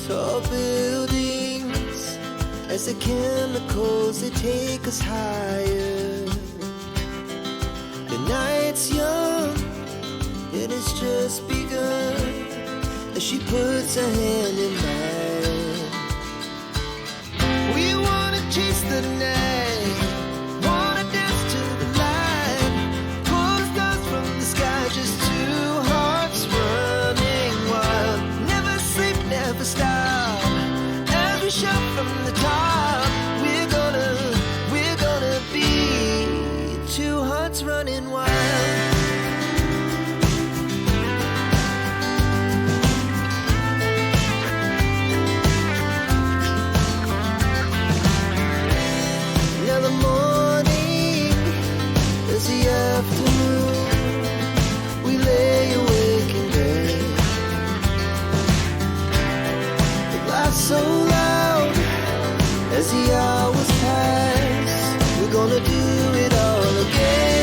Tall buildings, as the chemicals they take us higher. The night's young, it has just begun. As she puts her hand in mine, we wanna chase the night, wanna dance to the light, pull the stars from the sky, just two hearts running wild. Never sleep, never stop, as we shout from the top. We're gonna be two hearts running wild. The morning is the afternoon. We lay awake in bed. The laughs so loud as the hours pass. We're gonna do it all again.